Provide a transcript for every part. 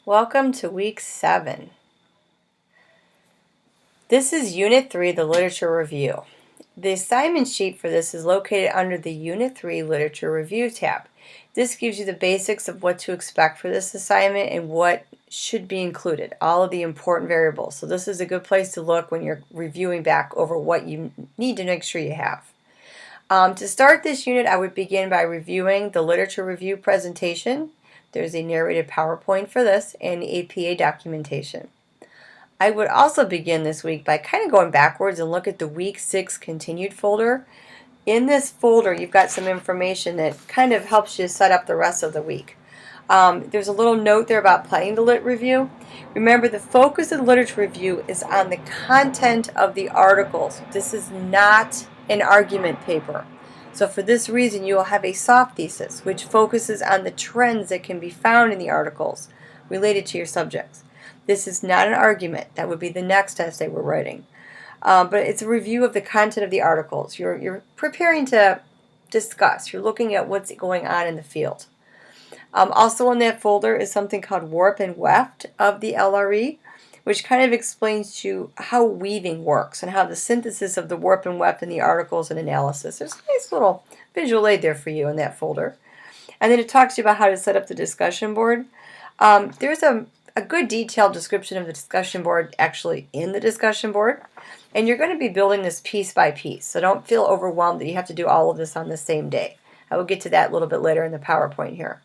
Welcome to week 7. This is Unit 3, the Literature Review. The assignment sheet for this is located under the Unit 3 Literature Review tab. This gives you the basics of what to expect for this assignment and what should be included, all of the important variables. So this is a good place to look when you're reviewing back over what you need to make sure you have. To start this unit, I would begin by reviewing the Literature Review presentation. There's a narrated PowerPoint for this and APA documentation. I would also begin this week by kind of going backwards and look at the Week 6 Continued folder. In this folder, you've got some information that kind of helps you set up the rest of the week. There's a little note there about planning the Lit Review. Remember, the focus of the Literature Review is on the content of the articles. This is not an argument paper. So for this reason, you will have a soft thesis, which focuses on the trends that can be found in the articles related to your subjects. This is not an argument. That would be the next essay we're writing. But it's a review of the content of the articles. You're preparing to discuss. You're looking at what's going on in the field. Also in that folder is something called Warp and Weft of the LRE, which kind of explains to you how weaving works and how the synthesis of the warp and weft in the articles and analysis. There's a nice little visual aid there for you in that folder. And then it talks to you about how to set up the discussion board. There's a good detailed description of the discussion board actually in the discussion board. And you're going to be building this piece by piece, so don't feel overwhelmed that you have to do all of this on the same day. I will get to that a little bit later in the PowerPoint here.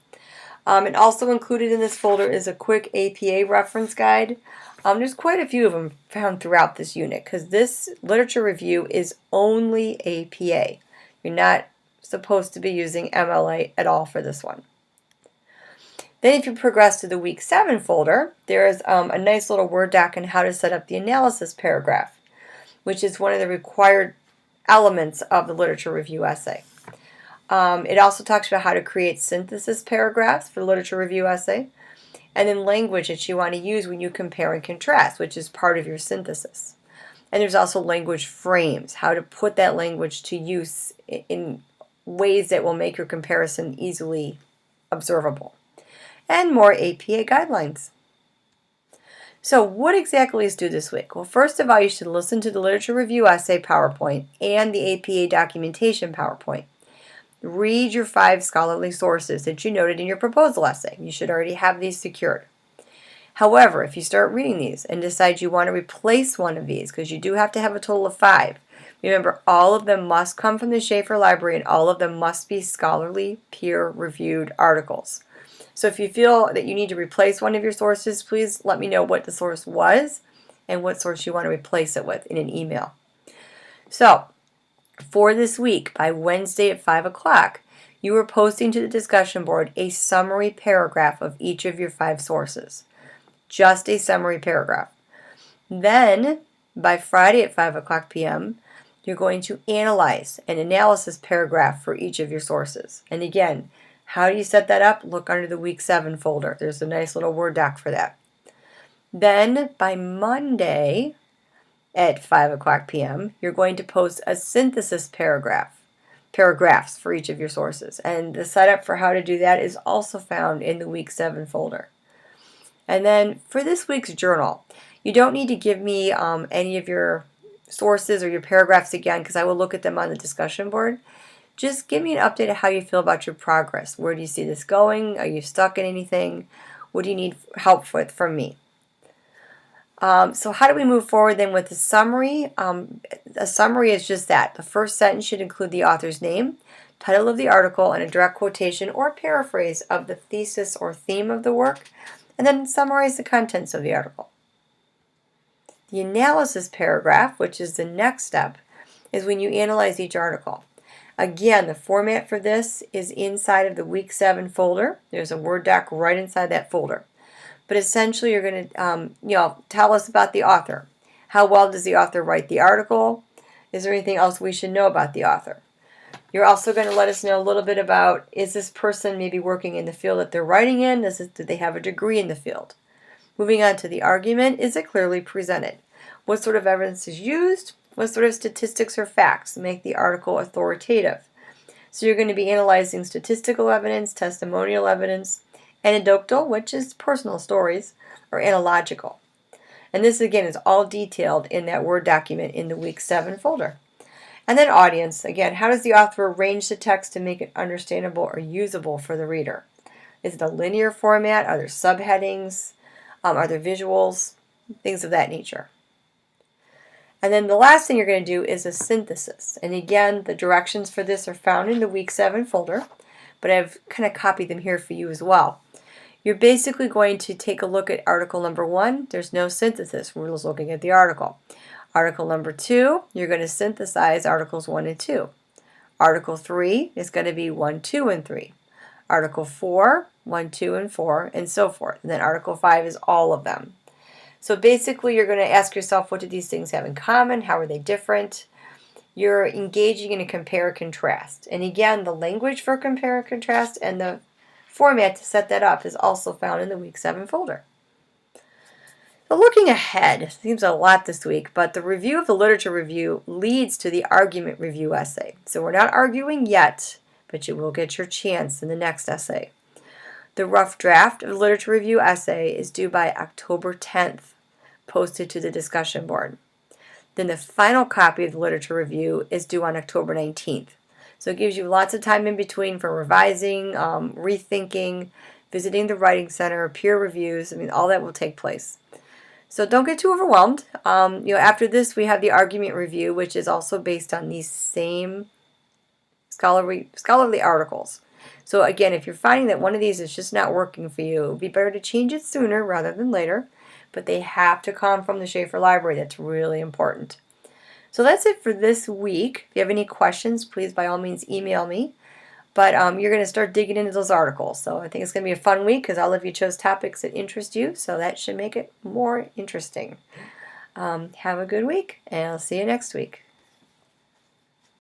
And also included in this folder is a quick APA reference guide. There's quite a few of them found throughout this unit because this literature review is only APA. You're not supposed to be using MLA at all for this one. Then if you progress to the Week 7 folder, there is a nice little Word doc on how to set up the analysis paragraph, which is one of the required elements of the literature review essay. It also talks about how to create synthesis paragraphs for the literature review essay, and then language that you want to use when you compare and contrast, which is part of your synthesis. And there's also language frames, how to put that language to use in ways that will make your comparison easily observable. And more APA guidelines. So what exactly is due this week? Well, first of all, you should listen to the literature review essay PowerPoint and the APA documentation PowerPoint. Read your 5 scholarly sources that you noted in your proposal essay. You should already have these secured. However, if you start reading these and decide you want to replace one of these, because you do have to have a total of 5, remember all of them must come from the Schaeffer Library and all of them must be scholarly, peer-reviewed articles. So if you feel that you need to replace one of your sources, please let me know what the source was and what source you want to replace it with in an email. So, for this week, by Wednesday at 5 o'clock, you are posting to the discussion board a summary paragraph of each of your 5 sources. Just a summary paragraph. Then, by Friday at 5 o'clock p.m., you're going to analyze an analysis paragraph for each of your sources. And again, how do you set that up? Look under the Week 7 folder. There's a nice little Word doc for that. Then, by Monday at 5 o'clock p.m., you're going to post a synthesis paragraphs for each of your sources. And the setup for how to do that is also found in the Week 7 folder. And then for this week's journal, you don't need to give me any of your sources or your paragraphs again because I will look at them on the discussion board. Just give me an update of how you feel about your progress. Where do you see this going? Are you stuck in anything? What do you need help with from me? So how do we move forward then with the summary? A summary is just that. The first sentence should include the author's name, title of the article, and a direct quotation or paraphrase of the thesis or theme of the work, and then summarize the contents of the article. The analysis paragraph, which is the next step, is when you analyze each article. Again, the format for this is inside of the Week 7 folder. There's a Word doc right inside that folder. But essentially, you're going to tell us about the author. How well does the author write the article? Is there anything else we should know about the author? You're also going to let us know a little bit about, is this person maybe working in the field that they're writing in? Do they have a degree in the field? Moving on to the argument, is it clearly presented? What sort of evidence is used? What sort of statistics or facts make the article authoritative? So you're going to be analyzing statistical evidence, testimonial evidence, Anecdotal, which is personal stories, or analogical. And this again is all detailed in that Word document in the Week 7 folder. And then audience, again, how does the author arrange the text to make it understandable or usable for the reader? Is it a linear format? Are there subheadings? Are there visuals? Things of that nature. And then the last thing you're going to do is a synthesis. And again, the directions for this are found in the Week 7 folder, but I've kind of copied them here for you as well. You're basically going to take a look at article number 1. There's no synthesis. We're just looking at the article. Article number 2, you're going to synthesize articles 1 and 2. Article 3 is going to be 1, 2, and 3. Article 4, 1, 2, and 4, and so forth. And then Article 5 is all of them. So basically you're going to ask yourself, what do these things have in common? How are they different? You're engaging in a compare-contrast. And again, the language for compare-contrast and the format to set that up is also found in the Week 7 folder. So looking ahead, seems a lot this week, but the review of the literature review leads to the argument review essay. So we're not arguing yet, but you will get your chance in the next essay. The rough draft of the literature review essay is due by October 10th, posted to the discussion board. Then the final copy of the literature review is due on October 19th. So it gives you lots of time in between for revising, rethinking, visiting the Writing Center, peer reviews. I mean, all that will take place. So don't get too overwhelmed. After this, we have the argument review, which is also based on these same scholarly articles. So again, if you're finding that one of these is just not working for you, it would be better to change it sooner rather than later. But they have to come from the Schaeffer Library. That's really important. So that's it for this week. If you have any questions, please by all means email me. But you're going to start digging into those articles. So I think it's going to be a fun week because all of you chose topics that interest you. So that should make it more interesting. Have a good week, and I'll see you next week.